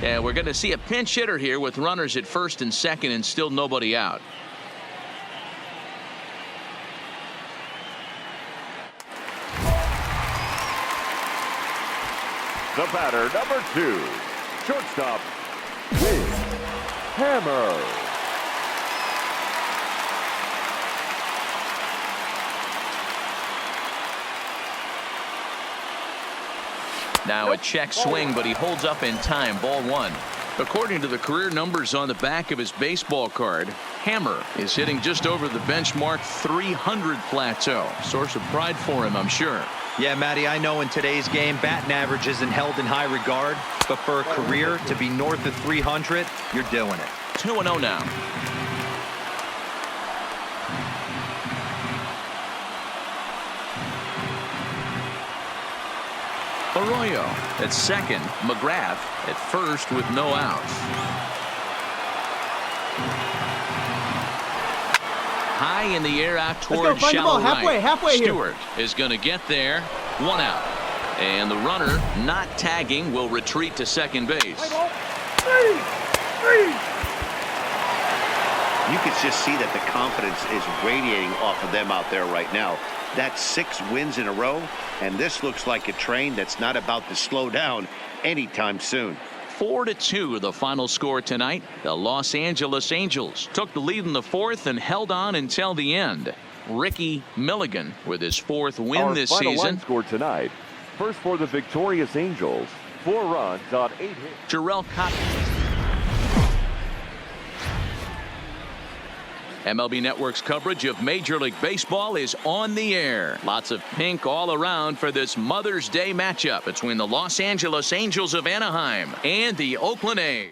And we're going to see a pinch hitter here with runners at first and second and still nobody out. The batter, number 2, shortstop, Wiz Hammer. Now a check swing, but he holds up in time. Ball 1. According to the career numbers on the back of his baseball card, Hammer is hitting just over the benchmark 300 plateau. Source of pride for him, I'm sure. Yeah, Matty, I know in today's game, batting average isn't held in high regard, but for a career to be north of 300, you're doing it. 2-0 now. Arroyo at second, McGrath at first with no outs. High in the air out toward shallow right. Halfway Stewart is going to get there. 1 out. And the runner not tagging will retreat to second base. You can just see that the confidence is radiating off of them out there right now. That's 6 wins in a row, and this looks like a train that's not about to slow down anytime soon. 4-2 the final score tonight. The Los Angeles Angels took the lead in the 4th and held on until the end. Ricky Milligan with his 4th win this season. Our final line score tonight. First for the victorious Angels, 4 runs on 8 hits. Jarrell Cotton. MLB Network's coverage of Major League Baseball is on the air. Lots of pink all around for this Mother's Day matchup between the Los Angeles Angels of Anaheim and the Oakland A's.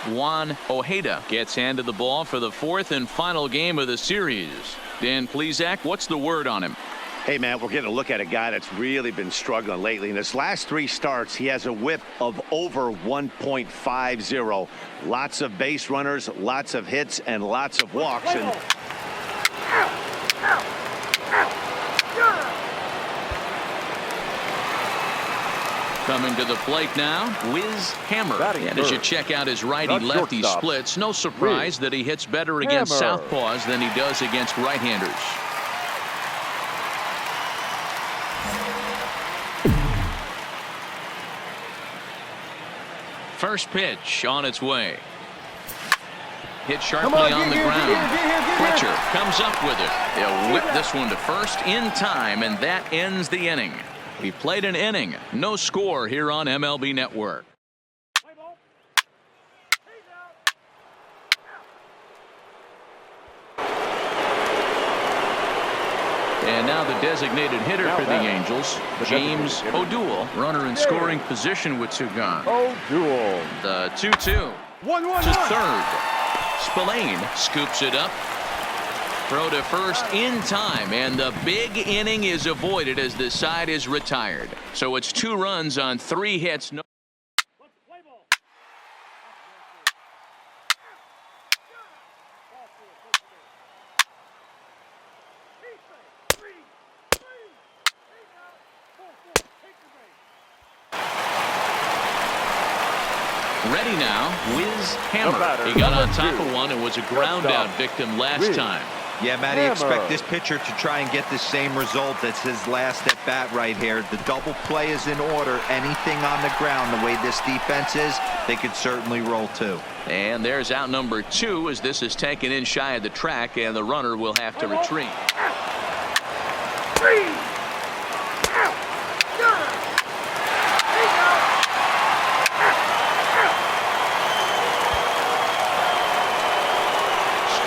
Juan Ojeda gets handed the ball for the 4th and final game of the series. Dan Plesac, what's the word on him? Hey, man, we're getting a look at a guy that's really been struggling lately. In his last 3 starts, he has a whip of over 1.50. Lots of base runners, lots of hits, and lots of walks. And coming to the plate now, Wiz Hammer. And as you check out his righty-lefty splits, no surprise that he hits better against southpaws than he does against right-handers. First pitch on its way. Hit sharply on the ground. Fletcher comes up with it. He'll whip this one to first in time, and that ends the inning. He played an inning. No score here on MLB Network. And now the designated hitter for the Angels, James O'Doul, runner in scoring position with 2 gone. O'Doul. The 2-2 to third. Spillane scoops it up. Throw to first in time, and the big inning is avoided as the side is retired. So it's 2 runs on 3 hits. No. Ready now, Wiz Hammer. He got on top of one and was a ground out victim last time. Yeah, Matty, expect this pitcher to try and get the same result as his last at bat right here. The double play is in order. Anything on the ground, the way this defense is, they could certainly roll 2. And there's out number 2 as this is taken in shy of the track, and the runner will have to retreat.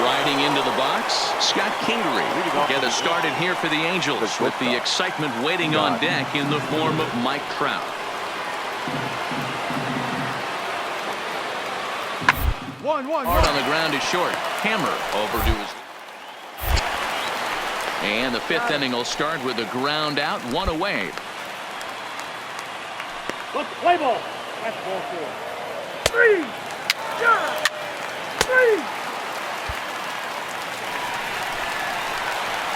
Striding into the box, Scott Kingery will get us started here for the Angels with the excitement waiting on deck in the form of Mike Trout. Hard on the ground is short. Hammer over to his. And the 5th inning will start with a ground out, 1 away. Let's play ball. That's ball 4. 3.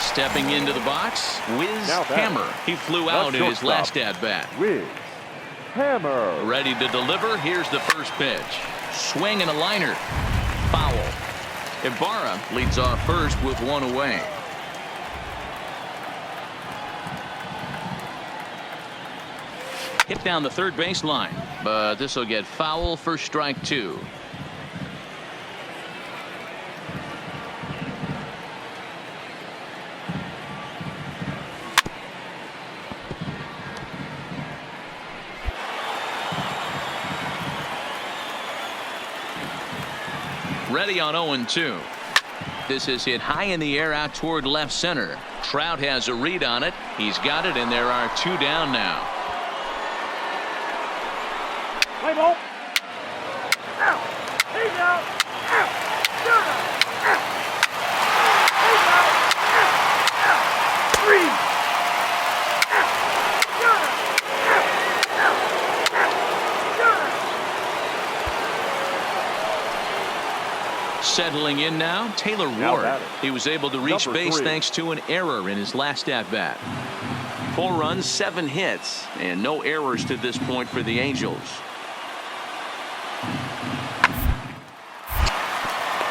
Stepping into the box, Wiz Hammer. He flew out in his last at-bat. Hammer. Ready to deliver. Here's the first pitch. Swing and a liner. Foul. Ibarra leads off first with one away. Hit down the third baseline, but this will get foul for strike two. Ready on 0-2. This is hit high in the air out toward left center. Trout has a read on it. He's got it, and there are two down now. Play ball. Out. He's out. Out. Out. Out. He's out. Out. Out. Three. Settling in now, Taylor Ward. He was able to reach base thanks to an error in his last at-bat. 4 runs, 7 hits, and no errors to this point for the Angels.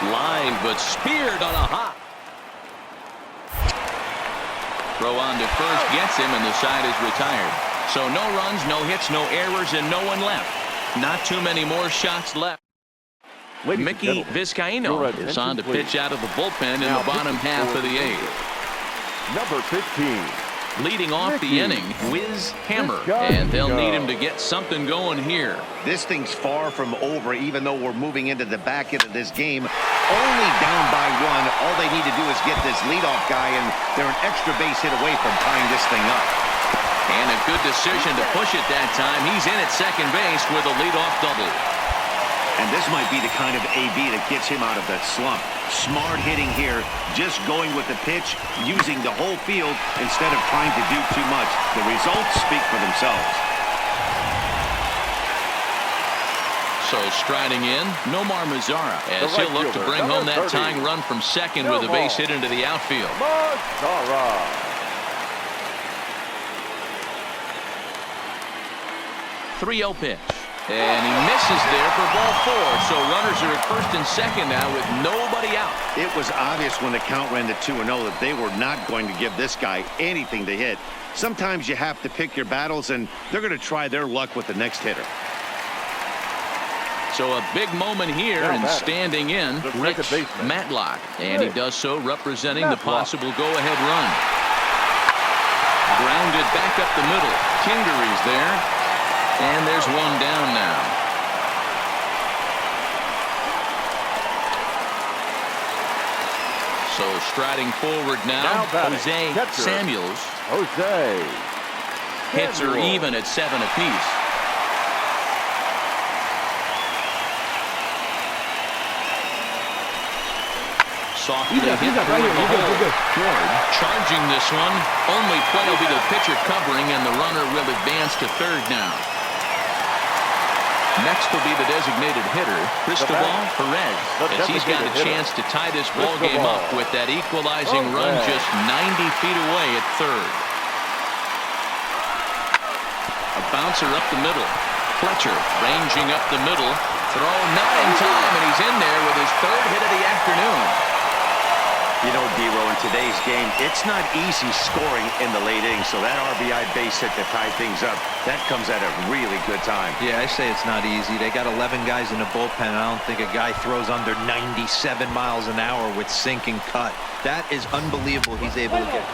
Line, but speared on a hop. Throw on to first gets him, and the side is retired. So no runs, no hits, no errors, and no one left. Not too many more shots left. Mickey Vizcaino is on to pitch out of the bullpen in the bottom half of the 8th. Number 15. Leading off the inning, Wiz Hammer, and they'll need him to get something going here. This thing's far from over, even though we're moving into the back end of this game. Only down by 1. All they need to do is get this leadoff guy, and they're an extra base hit away from tying this thing up. And a good decision to push it that time. He's in at second base with a leadoff double. And this might be the kind of AB that gets him out of that slump. Smart hitting here, just going with the pitch, using the whole field instead of trying to do too much. The results speak for themselves. So striding in, Nomar Mazara, as he'll look to bring home that tying run from second with a base hit into the outfield. Mazara. 3-0 pitch. And he misses there for ball 4. So runners are at first and second now with nobody out. It was obvious when the count ran to 2-0 that they were not going to give this guy anything to hit. Sometimes you have to pick your battles, and they're going to try their luck with the next hitter. So a big moment here, and standing in, Rich Matlock. And he does so representing the possible go-ahead run. Grounded back up the middle. Kingery's there. And there's one down now. So striding forward now Jose Samuels. Jose. Hits are even at 7 apiece. Softly hit toward the hole. Charging this one. Only play will be the pitcher covering, and the runner will advance to third now. Next will be the designated hitter, Cristobal Perez, as he's got a chance to tie this ball game up with that equalizing run just 90 feet away at third. A bouncer up the middle. Fletcher ranging up the middle. Throw not in time, and he's in there with his third hit of the afternoon. You know, D-Row, in today's game, it's not easy scoring in the late innings, so that RBI base hit to tie things up, that comes at a really good time. Yeah, I say it's not easy. They got 11 guys in the bullpen, and I don't think a guy throws under 97 miles an hour with sink and cut. That is unbelievable he's able to get.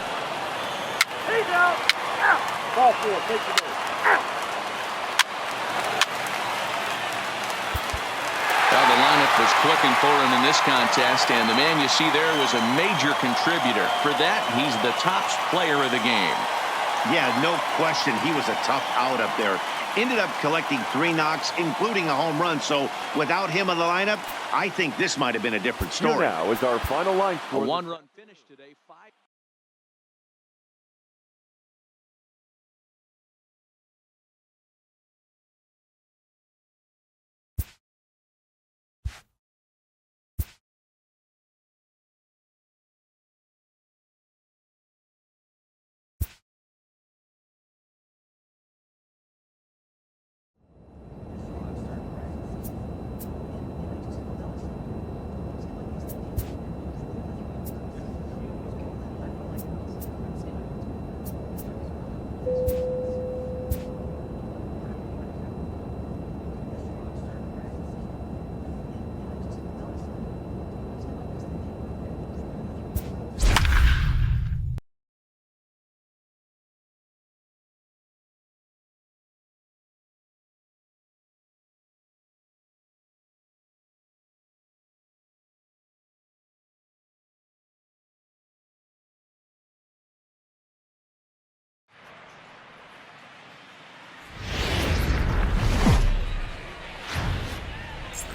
He's out. Out. Ball 4. Take the ball. Out. Well, the lineup was clicking for him in this contest, and the man you see there was a major contributor. For that, he's the top player of the game. Yeah, no question. He was a tough out up there. Ended up collecting 3 knocks, including a home run. So without him in the lineup, I think this might have been a different story. Here now is our final line A score. 1-run finish today.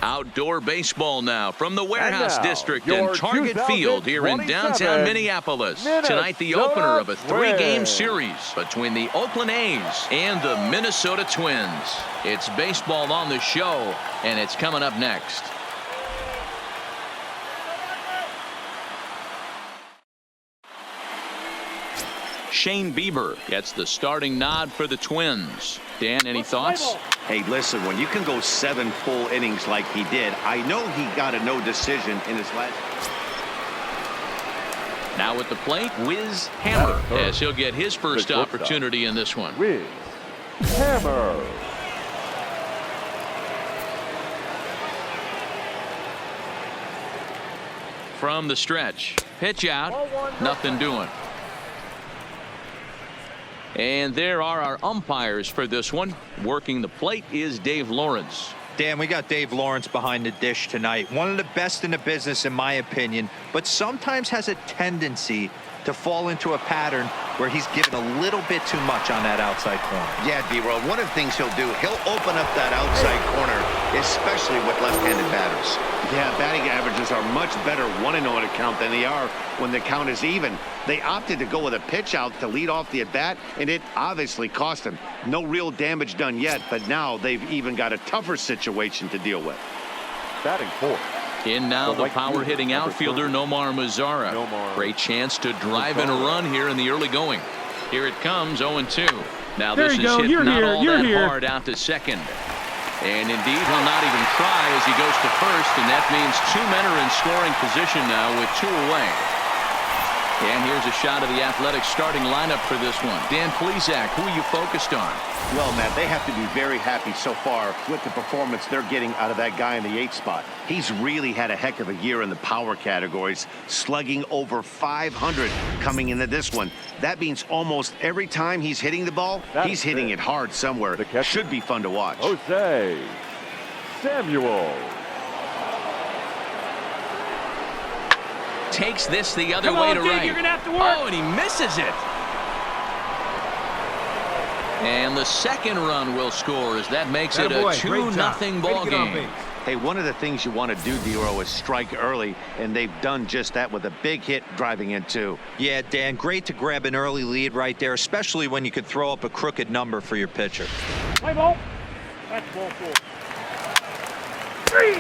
Outdoor baseball now from the Warehouse now, District your in Target Field here in downtown 2027 Minneapolis. Tonight, the opener of a Twins. 3-game series between the Oakland A's and the Minnesota Twins. It's baseball on the show, and it's coming up next. Shane Bieber gets the starting nod for the Twins. Dan, any thoughts? Hey, listen, when you can go 7 full innings like he did, I know he got a no decision in his last. Now at the plate, Wiz Hammer, as he'll get his first opportunity in this one. Wiz Hammer. From the stretch, pitch out, nothing doing. And there are our umpires for this one. Working the plate is Dave Lawrence. Dan, we got Dave Lawrence behind the dish tonight. One of the best in the business, in my opinion, but sometimes has a tendency to fall into a pattern where he's given a little bit too much on that outside corner. Yeah, D-Roll, one of the things he'll do, he'll open up that outside corner, especially with left-handed batters. Yeah, batting averages are much better 1-0 at a count than they are when the count is even. They opted to go with a pitch out to lead off the at-bat, and it obviously cost them. No real damage done yet, but now they've even got a tougher situation to deal with. Batting fourth. In now the power-hitting outfielder Nomar Mazara. Great chance to drive in a run here in the early going. Here it comes, 0-2. Now this is hit not all that hard out to second. And indeed, he'll not even try as he goes to first, and that means 2 men are in scoring position now with 2 away. And here's a shot of the Athletics starting lineup for this one. Dan Plesac, who are you focused on? Well, Matt, they have to be very happy so far with the performance they're getting out of that guy in the 8th spot. He's really had a heck of a year in the power categories, slugging over 500 coming into this one. That means almost every time he's hitting the ball, he's hitting it hard somewhere. Should be fun to watch. Jose Samuel. Takes this the other way to right. You're gonna have to work. Oh, and he misses it. And the second run will score as that makes it a 2-0 ball game. Hey, one of the things you want to do, D-Row, is strike early, and they've done just that with a big hit driving in 2. Yeah, Dan, great to grab an early lead right there, especially when you could throw up a crooked number for your pitcher. Play ball. That's ball 4. 3.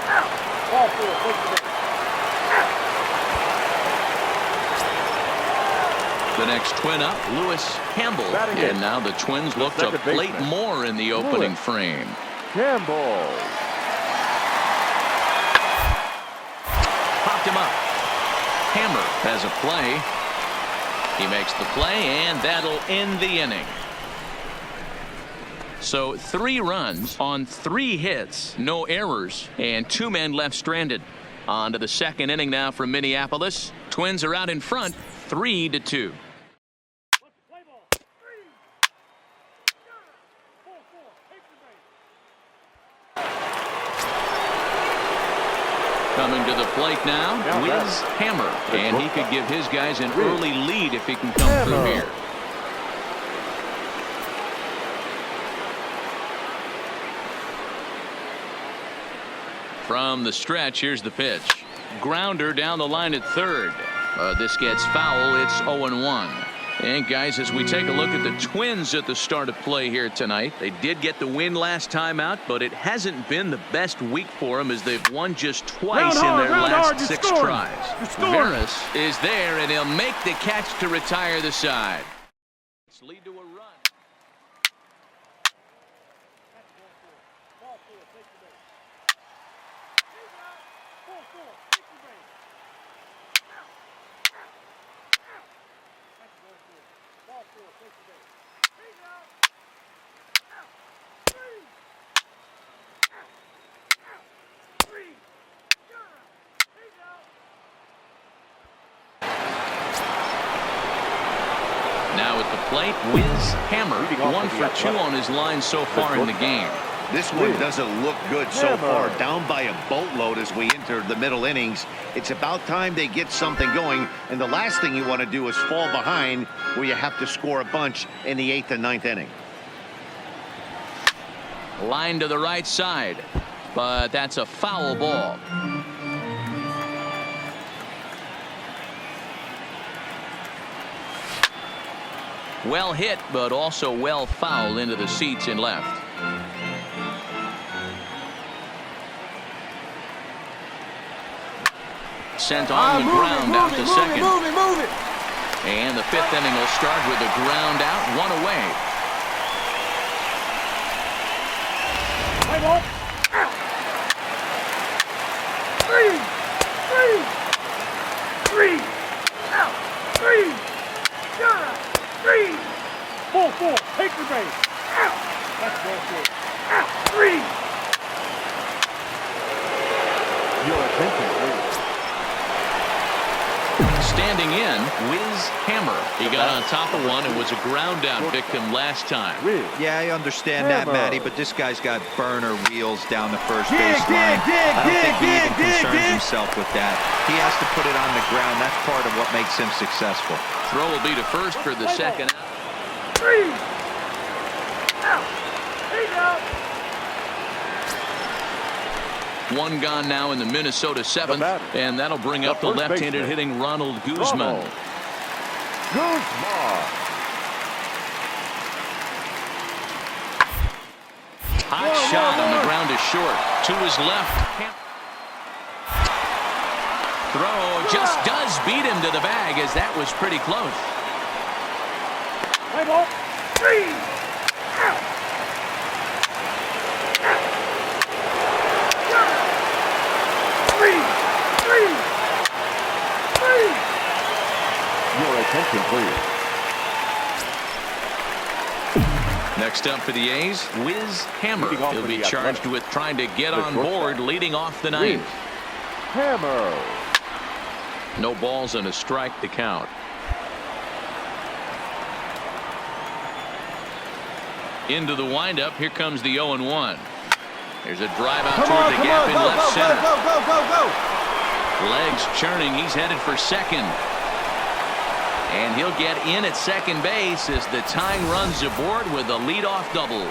Out. Ball 4. Take the ball. The next twin up, Lewis Campbell. And now the Twins look to plate more in the opening frame. Campbell. Popped him up. Hammer has a play. He makes the play, and that'll end the inning. So 3 runs on 3 hits, no errors, and 2 men left stranded. On to the second inning now from Minneapolis. Twins are out in front, 3-2. Coming to the plate now, Wiz Hammer. And he could give his guys an early lead if he can come through here. From the stretch, here's the pitch. Grounder down the line at third. This gets foul. It's 0-1. And guys, as we take a look at the Twins at the start of play here tonight, they did get the win last time out, but it hasn't been the best week for them as they've won just twice in their last 6 tries. Veras is there, and he'll make the catch to retire the side. Let's lead to a run. Now at the plate, Wiz Hammer, 1 for 2 on his line so far in the game. This one doesn't look good so far. Down by a boatload as we enter the middle innings. It's about time they get something going, and the last thing you want to do is fall behind where you have to score a bunch in the 8th and 9th inning. Line to the right side. but that's a foul ball. Well hit, but also well fouled into the seats in left. Sent on the ground out to second. Move it. And the fifth inning will start with a ground out, one away. Play ball. Three. Out. Three. Full. Take the base. Out. That's ball four. Out. Three. Your attention, please. Standing in, Wiz Hammer. He got on top of one and was a ground out victim last time. Yeah, I understand that, Matty, but this guy's got burner wheels down the first Dig, base line. dig, I don't think he even dig, concerns dig. himself with that. He has to put it on the ground. That's part of what makes him successful. Throw will be to first for the second out. Three. Out. He's out. One gone now in the Minnesota seventh, batter. and that'll bring The up the first left-handed baseman. hitting Ronald Guzman. Ronald Guzman. Hot shot on the ground is short. To his left. Throw just does beat him to the bag, as that was pretty close. Play ball. Three. Out. Three. Your attention, please. Next up for the A's, Wiz Hammer. Leading off He'll for be the charged Athletics. with trying to get The on shortstop. board, leading off the Wiz ninth. Hammer. No balls and a strike to count. Into the windup. Here comes the 0-1. There's a drive out toward the gap in left center. Go. Legs churning. He's headed for second. And he'll get in at second base as the tying runs aboard with a leadoff double.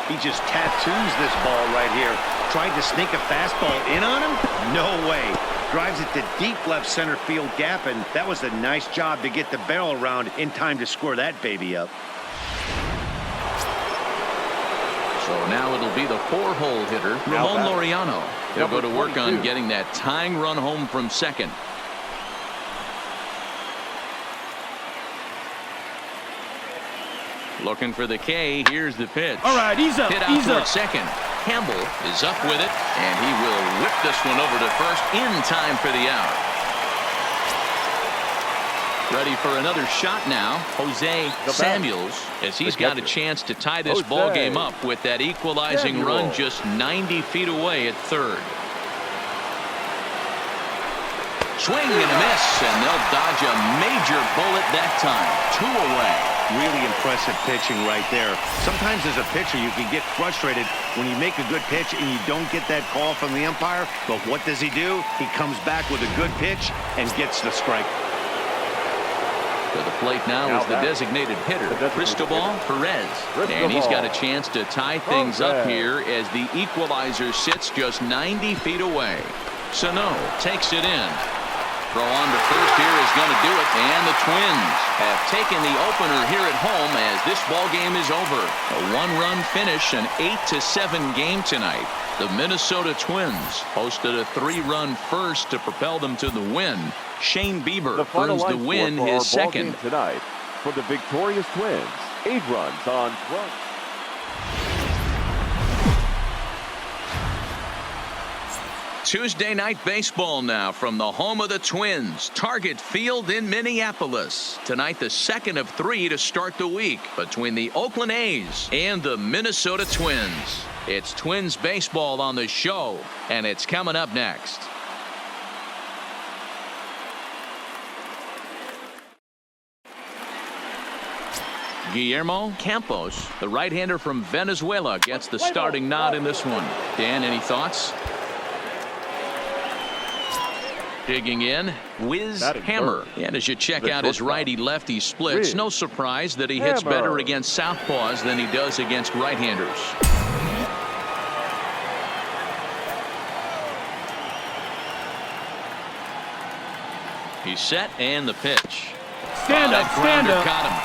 He just tattoos this ball right here. Tried to sneak a fastball in on him? No way. Drives it to deep left center field gap, and that was a nice job to get the barrel around in time to score that baby up. So now it'll be the four-hole hitter, Now Ramon batting. Laureano. He'll go Number to work on 22. getting that tying run home from second. Looking for the K. Here's the pitch. All right, he's up. Hit out toward second. Campbell is up with it, and he will whip this one over to first in time for the out. Ready for another shot now, Jose Samuels, as he's got a chance to tie this ball game up with that equalizing run just 90 feet away at third. Swing and a miss, and they'll dodge a major bullet that time. 2 away. Really impressive pitching right there. Sometimes as a pitcher you can get frustrated when you make a good pitch and you don't get that call from the umpire, but what does he do? He comes back with a good pitch and gets the strike. To the plate now is the designated hitter, Cristobal Perez. And he's got a chance to tie things up here as the equalizer sits just 90 feet away. Sano takes it in. Throw on to first here is going to do it, and the Twins have taken the opener here at home as this ball game is over. A 1-run finish, an 8-7 game tonight. The Minnesota Twins hosted a 3-run first to propel them to the win. Shane Bieber The final earns the line win, score for his our ball second. game tonight for the victorious Twins. 8 runs on 12. Tuesday night baseball now from the home of the Twins, Target Field in Minneapolis. Tonight, the second of 3 to start the week between the Oakland A's and the Minnesota Twins. It's Twins baseball on the show, and it's coming up next. Guillermo Campos, the right-hander from Venezuela, gets the starting nod in this one. Dan, any thoughts? Digging in, Wiz Hammer. And as you check out his righty-lefty splits, no surprise that he hits better against southpaws than he does against right-handers. He's set and the pitch. Stand up, That stand grounder up. got him.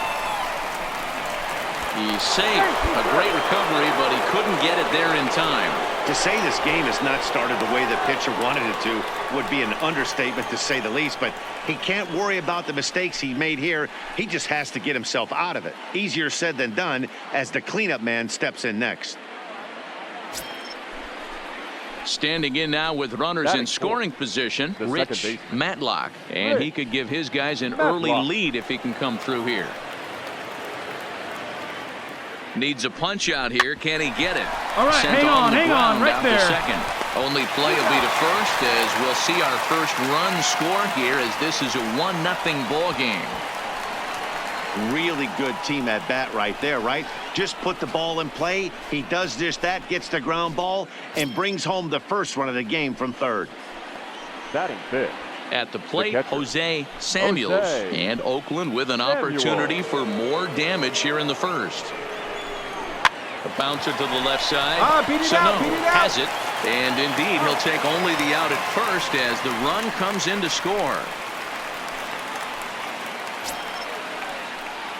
He's safe. A great recovery, but he couldn't get it there in time. To say this game has not started the way the pitcher wanted it to would be an understatement, to say the least, but he can't worry about the mistakes he made here. He just has to get himself out of it. Easier said than done as the cleanup man steps in next. Standing in now with runners in scoring position, Rich Matlock. And he could give his guys an early lead if he can come through here. Needs a punch out here. Can he get it? All right, Sent hang on, right out to there. second. Only play will be to first as we'll see our first run score here as this is a 1-0 ball game. Really good team at bat right there, right? Just put the ball in play. He does just that, gets the ground ball, and brings home the first run of the game from third. Batting fifth. At the plate, catcher, Jose Samuels. Jose And Oakland with an Samuel. opportunity for more damage here in the first. A bouncer to the left side. Beat it Sano out, beat it out. has it. And indeed, he'll take only the out at first as the run comes in to score.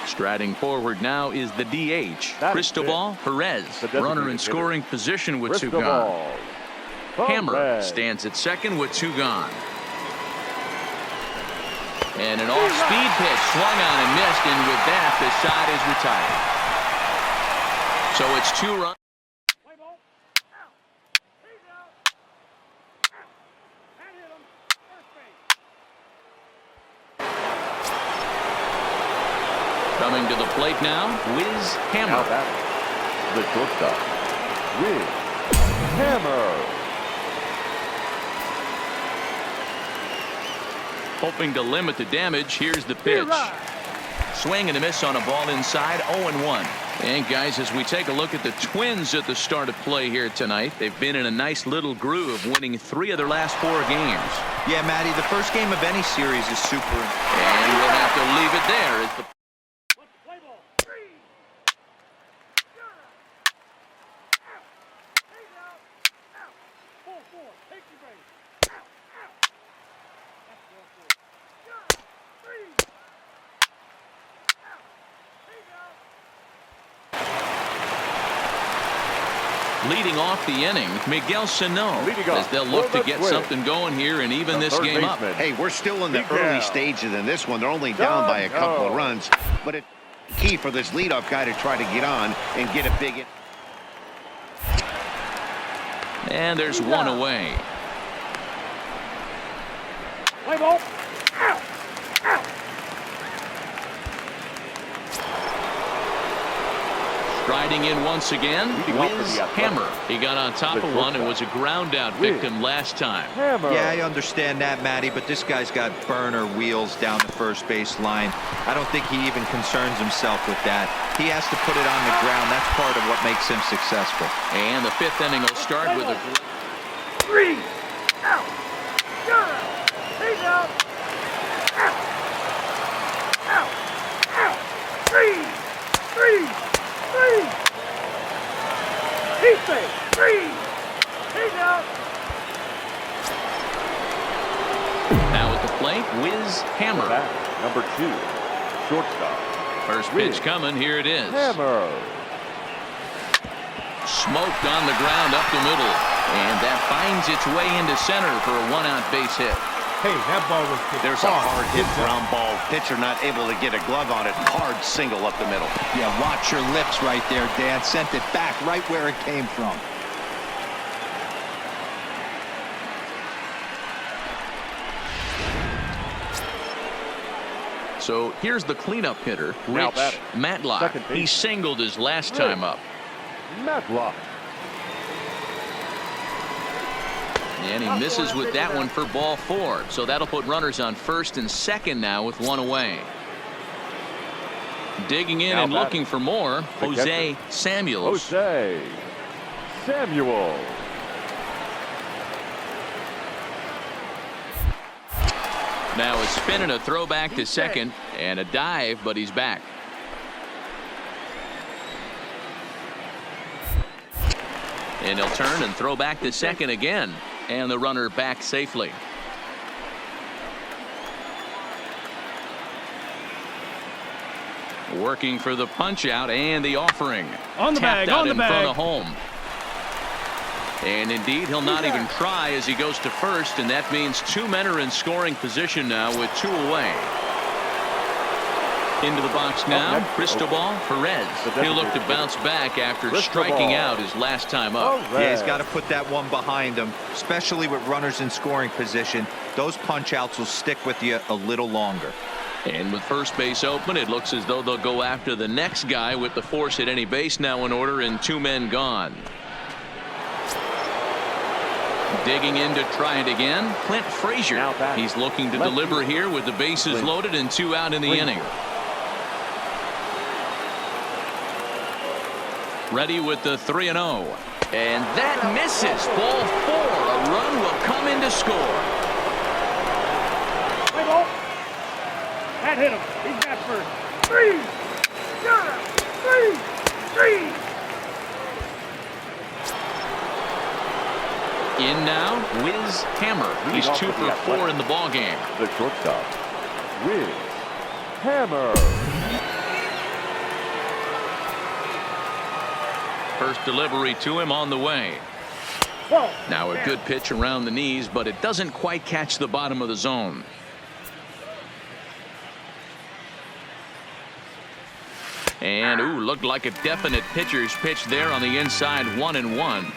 Striding forward now is the DH, That is Cristobal Perez. The designated Runner in hitter. scoring position with two gone. Cristobal Hammer Perez. stands at second with two gone. And an off-speed pitch swung on and missed, and with that, the side is retired. So it's 2 runs. Play ball. Out. He's out. Out. And hit him. First base. Coming to the plate now, Wiz Now Hammer. batting, the shortstop, Wiz Hammer. Hoping to limit the damage. Here's the pitch. Swing and a miss on a ball inside, 0-1. And guys, as we take a look at the Twins at the start of play here tonight, they've been in a nice little groove, winning 3 of their last 4 games. Yeah, Matty, the first game of any series is super. And we'll have to leave it there as the Play ball. Three. Out. He's out. Out. 4-4. Take your base. Out. Out. That's 1-4. Three. Out. He's out. leading off the inning, Miguel Sano, Leading off as they'll look for to the get Twins, something going here and even the this third game up. baseman. Hey, we're still in the Miguel early stages in this one. They're only down by a couple of runs, but it's key for this leadoff guy to try to get on and get a big hit. And there's one away. Play ball. Out. Out. Striding in once again, Leading off for Wiz the Athletics, Hammer. He got on top the of one and shortstop, was a ground out Wiz victim last time. Hammer. Yeah, I understand that, Matty, but this guy's got burner wheels down the first base line. I don't think he even concerns himself with that. He has to put it on the ground. That's part of what makes him successful. And the fifth inning will start with a Three. Out. You're out. He's out. Out. Out. Out. Three. Three. Three. He's safe. Three. He's out. now at the plate, Wiz Hammer. Back, number 2, shortstop, First Wiz pitch coming. Here it is. Hammer. Smoked on the ground up the middle. And that finds its way into center for a one-out base hit. Hey, that ball was hit There's a hard hit ground ball. Pitcher not able to get a glove on it. Hard single up the middle. Yeah, watch your lips right there, Dan. Sent it back right where it came from. So here's the cleanup hitter, Now Rich batting, Matlock. second He base. singled his last Rich. time up. Matlock. And he misses with that one for ball 4. So that'll put runners on first and second now with one away. Digging in Now and batting, looking for more, the Jose catcher, Samuels. Jose Samuel. Now a spin and a throw back to second and a dive, but he's back. And he'll turn and throw back to second again. And the runner back safely. Working for the punch out and the offering. On the Tapped bag, out on the in front bag. of home. And indeed, he'll not even try as he goes to first, and that means 2 men are in scoring position now with 2 away. Into the box now, Cristobal Perez. He'll look to bounce back after striking out his last time up. Yeah, he's got to put that one behind him, especially with runners in scoring position. Those punch outs will stick with you a little longer. And with first base open, it looks as though they'll go after the next guy with the force at any base now in order and 2 men gone. Digging in to try it again, Clint Frazier. He's looking to deliver here with the bases loaded and 2 out in the inning. Ready with the 3-0. And that misses. Ball 4. A run will come in to score. Play ball. That hit him. He's got first. 3. You're out. 3. In now, Wiz Hammer. He's 2 for 4 in the ball game. The shortstop, Wiz Hammer. First delivery to him on the way. Now a good pitch around the knees, but it doesn't quite catch the bottom of the zone. And looked like a definite pitcher's pitch there on the inside. 1-1.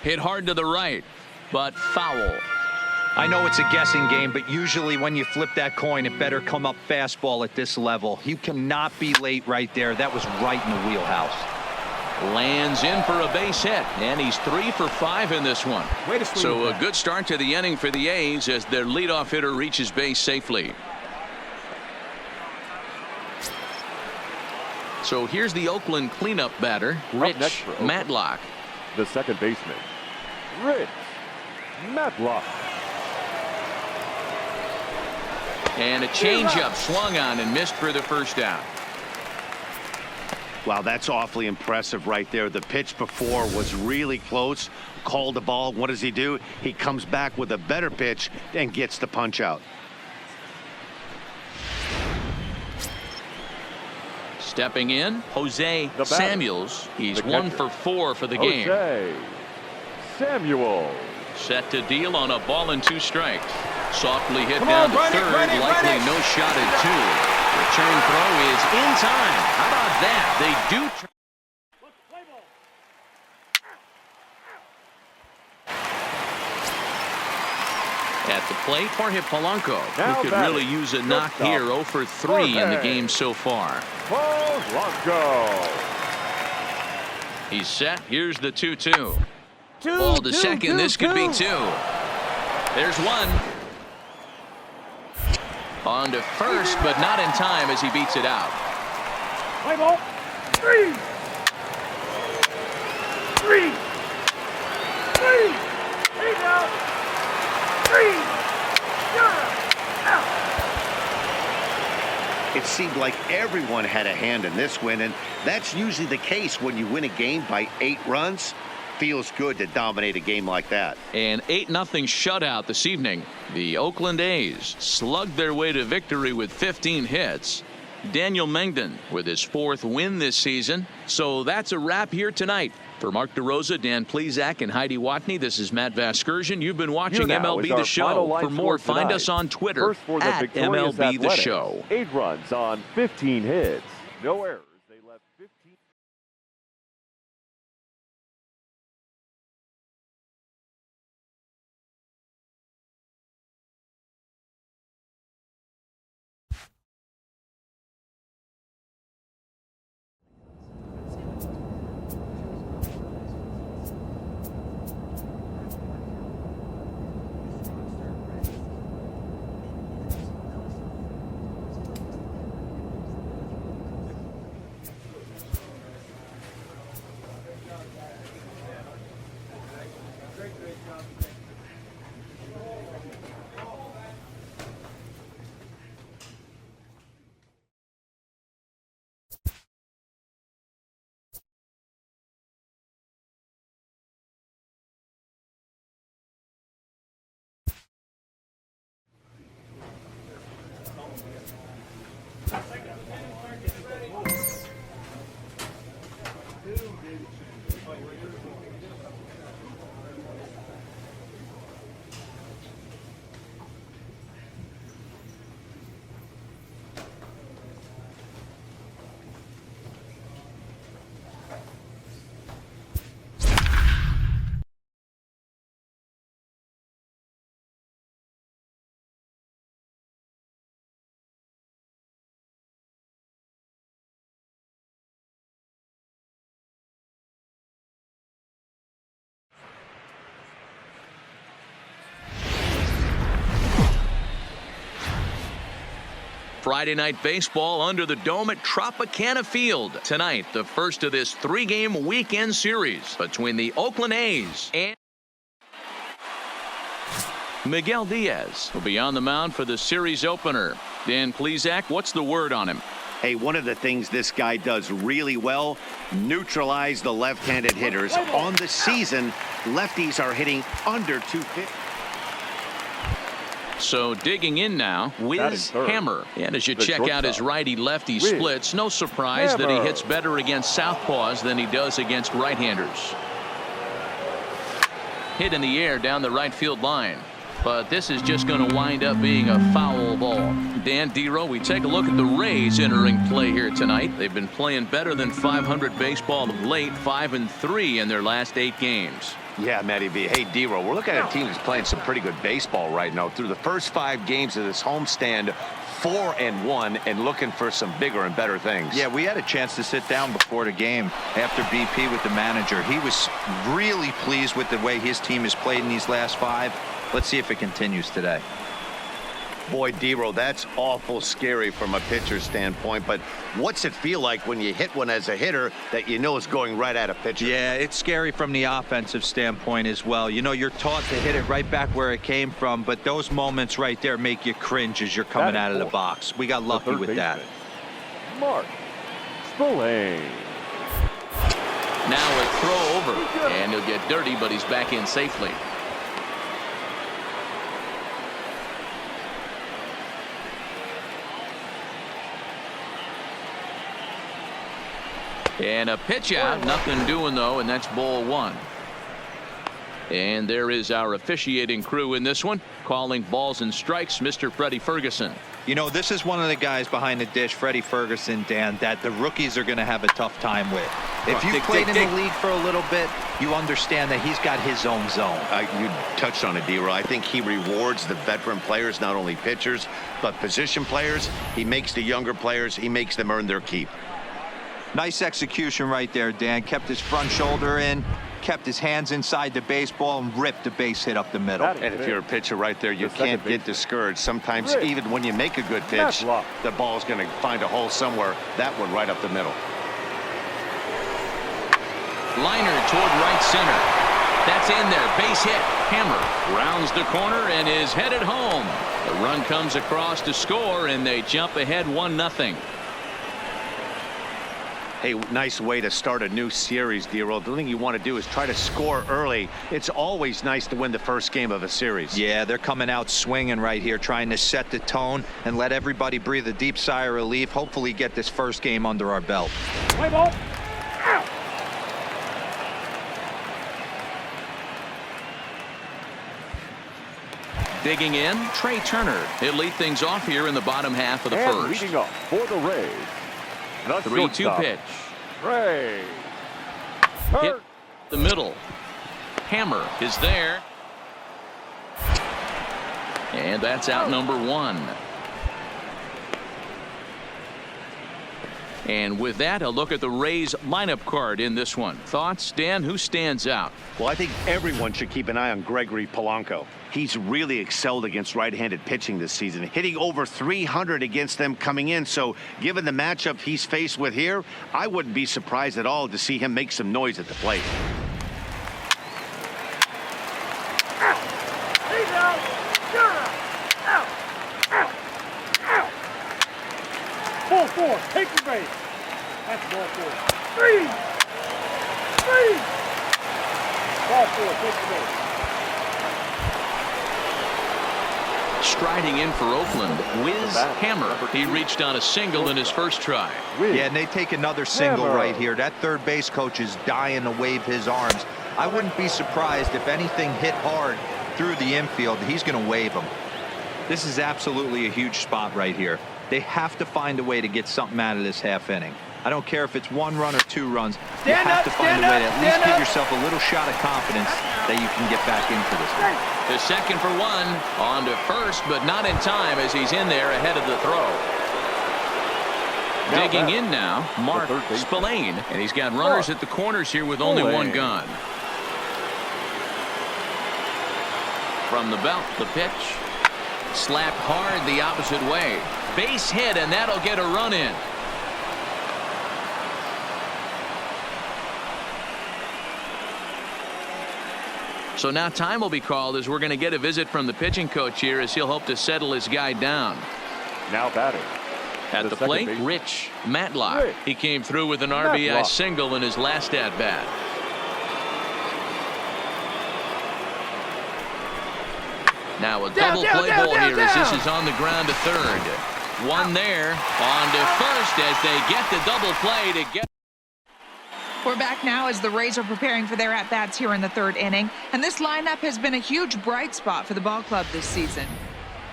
Hit hard to the right, but foul. I know it's a guessing game, but usually when you flip that coin, it better come up fastball at this level. You cannot be late right there. That was right in the wheelhouse. Lands in for a base hit, and he's 3 for 5 in this one. So a good start to the inning for the A's as their leadoff hitter reaches base safely. So here's the Oakland cleanup batter, Rich Matlock. The second baseman, Rich Matlock. And a changeup swung on and missed for the first out. Wow, that's awfully impressive right there. The pitch before was really close. Called the ball. What does he do? He comes back with a better pitch and gets the punch out. Stepping in, Jose Samuels. He's 1 for 4 for the game. Jose Samuels. Set to deal on a ball and 2 strikes. Softly hit down to third, likely no shot at 2. Return throw is in time. How about that? They do. At the plate, Jorge Polanco, who could really use a knock here. 0 for 3 in the game so far. Polanco. He's set. Here's the 2-2. Ball to second. This could be 2. There's 1. On to first, but not in time as he beats it out. Play ball. 3. 3. 3. He's out. 3. You're out. It seemed like everyone had a hand in this win, and that's usually the case when you win a game by 8 runs. Feels good to dominate a game like that. An 8-0 shutout this evening. The Oakland A's slugged their way to victory with 15 hits. Daniel Mengden with his 4th win this season. So that's a wrap here tonight. For Mark DeRosa, Dan Plesac, and Heidi Watney, this is Matt Vasgersian. You've been watching MLB The Show. For more, find us on Twitter at MLB The Show. 8 runs on 15 hits. No errors. They left 15. Friday night baseball under the dome at Tropicana Field. Tonight, the first of this 3-game weekend series between the Oakland A's and Miguel Diaz will be on the mound for the series opener. Dan Plesac, what's the word on him? Hey, one of the things this guy does really well, neutralize the left-handed hitters. On the season, lefties are hitting under 250. So digging in now, Wiz Hammer. And as you check out his righty-lefty splits, no surprise that he hits better against southpaws than he does against right-handers. Hit in the air down the right field line. But this is just going to wind up being a foul ball. Dan Dero, we take a look at the Rays entering play here tonight. They've been playing better than 500 baseball of late, 5-3 in their last 8 games. Yeah, Matty V. Hey, Dero, we're looking at a team that's playing some pretty good baseball right now. Through the first 5 games of this homestand, 4-1, and looking for some bigger and better things. Yeah, we had a chance to sit down before the game after BP with the manager. He was really pleased with the way his team has played in these last 5. Let's see if it continues today. Boy, Dero, that's awful scary from a pitcher standpoint, but what's it feel like when you hit one as a hitter that you know is going right at a pitcher? Yeah, it's scary from the offensive standpoint as well. You know, you're taught to hit it right back where it came from, but those moments right there make you cringe as you're coming out of the box. We got lucky with that. Mark Spillane. Now a throw over, and he'll get dirty, but he's back in safely. And a pitch out, nothing doing though, and that's ball 1. And there is our officiating crew in this one, calling balls and strikes, Mr. Freddie Ferguson. You know, this is one of the guys behind the dish, Freddie Ferguson, Dan, that the rookies are going to have a tough time with. If you've played in the league for a little bit, you understand that he's got his own zone. You touched on it, D-Roy. I think he rewards the veteran players, not only pitchers, but position players. He makes the younger players, he makes them earn their keep. Nice execution right there, Dan. Kept his front shoulder in, kept his hands inside the baseball, and ripped the base hit up the middle. And if you're a pitcher right there, you can't get discouraged. Sometimes even when you make a good pitch, the ball's going to find a hole somewhere. That one right up the middle. Liner toward right center. That's in there. Base hit. Hammer rounds the corner and is headed home. The run comes across to score, and they jump ahead 1-0. Hey, nice way to start a new series, Dero. The thing you want to do is try to score early. It's always nice to win the first game of a series. Yeah, they're coming out swinging right here, trying to set the tone and let everybody breathe a deep sigh of relief. Hopefully get this first game under our belt. Play ball. Out. Digging in, Trey Turner. He'll lead things off here in the bottom half of the first. Leading off for the Rays. 3-2 pitch. Ray. Hit the middle. Hammer is there. And that's out number 1. And with that, a look at the Rays lineup card in this one. Thoughts, Dan? Who stands out? Well, I think everyone should keep an eye on Gregory Polanco. He's really excelled against right-handed pitching this season, hitting over 300 against them coming in. So given the matchup he's faced with here, I wouldn't be surprised at all to see him make some noise at the plate. Out. He's out. You're out. Out. Out. Out. Ball 4. Take the base. That's ball 4. 3. 3. Ball 4. Take the base. Striding in for Oakland, Wiz Hammer. He reached on a single in his first try. Yeah, and they take another single right here. That third base coach is dying to wave his arms. I wouldn't be surprised if anything hit hard through the infield. He's going to wave them. This is absolutely a huge spot right here. They have to find a way to get something out of this half inning. I don't care if it's 1 run or 2 runs. You have to find a way to at least give yourself a little shot of confidence that you can get back into this one. The second for 1, on to first, but not in time as he's in there ahead of the throw. Digging in now, Mark Spillane, and he's got runners at the corners here with only 1 gone. From the belt, the pitch. Slapped hard the opposite way. Base hit, and that'll get a run in. So now time will be called as we're going to get a visit from the pitching coach here as he'll hope to settle his guy down. Now batting. At the plate, Rich Matlock. He came through with an RBI single in his last at-bat. Now a double play ball here as this is on the ground to third. 1 there, on to first as they get the double play to get. We're back now as the Rays are preparing for their at-bats here in the 3rd inning. And this lineup has been a huge bright spot for the ball club this season.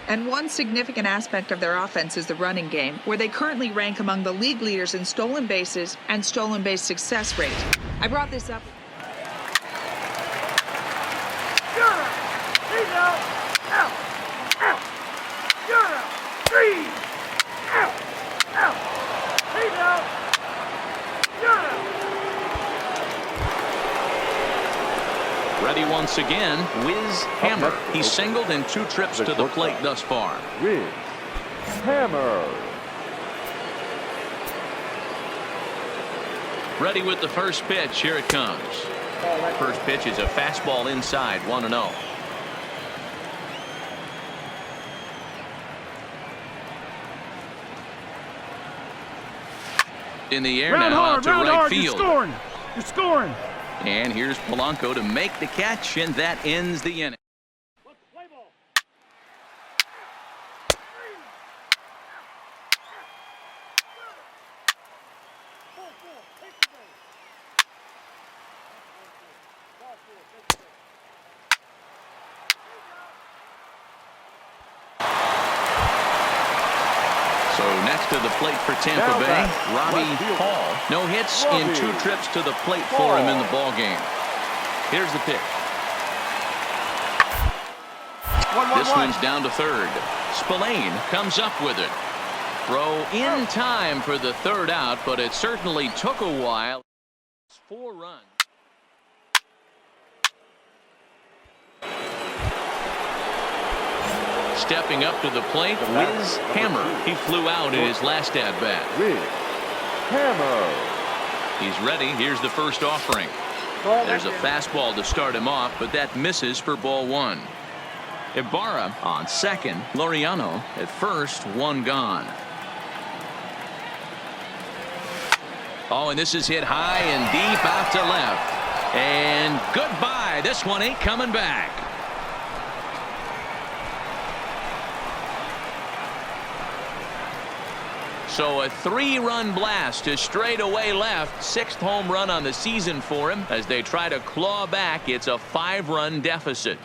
And one significant aspect of their offense is the running game, where they currently rank among the league leaders in stolen bases and stolen base success rate. I brought this up. He's out. Out. Out. You're out. 3. Out. Out. He's out. You're out. Ready once again, Wiz Hammer. He's singled in 2 trips to the plate thus far. Wiz Hammer. Ready with the first pitch. Here it comes. First pitch is a fastball inside, 1-0. In the air now out to right field. You're scoring. And here's Polanco to make the catch, and that ends the inning. Play ball. So next to the plate for Tampa Bay, Robbie Hall. No hits in 2 trips to the plate for him in the ball game. Here's the pitch. This one's down to third. Spillane comes up with it. Throw in time for the 3rd out, but it certainly took a while. 4 runs. Stepping up to the plate, Wiz Hammer. He flew out in his last at-bat. Wiz Hammer. He's ready. Here's the first offering. There's a fastball to start him off, but that misses for ball 1. Ibarra on second. Laureano at first, 1 gone. Oh, and this is hit high and deep out to left. And goodbye. This one ain't coming back. So a 3-run blast to straightaway left. 6th home run on the season for him as they try to claw back. It's a 5-run deficit.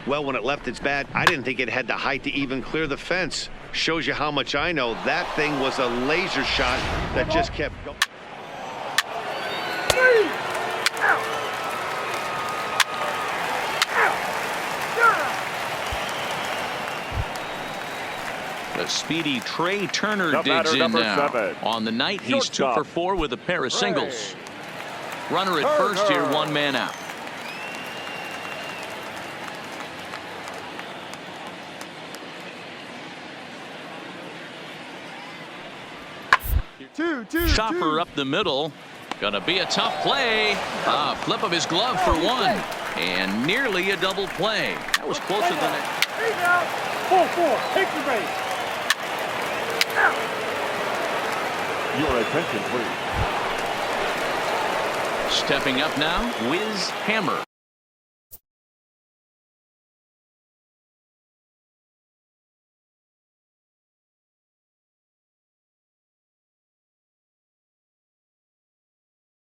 Well, when it left its bat, I didn't think it had the height to even clear the fence. Shows you how much I know. That thing was a laser shot that just kept going. The speedy Trey Turner digs in now. 7. On the night, he's 2 for 4 with a pair of singles. Runner at first here, 1 man out. Chopper up the middle. Gonna be a tough play. Flip of his glove for 1. And nearly a double play. That was closer than it. 4-4. Take the base. Your attention, please. Stepping up now, Wiz Hammer.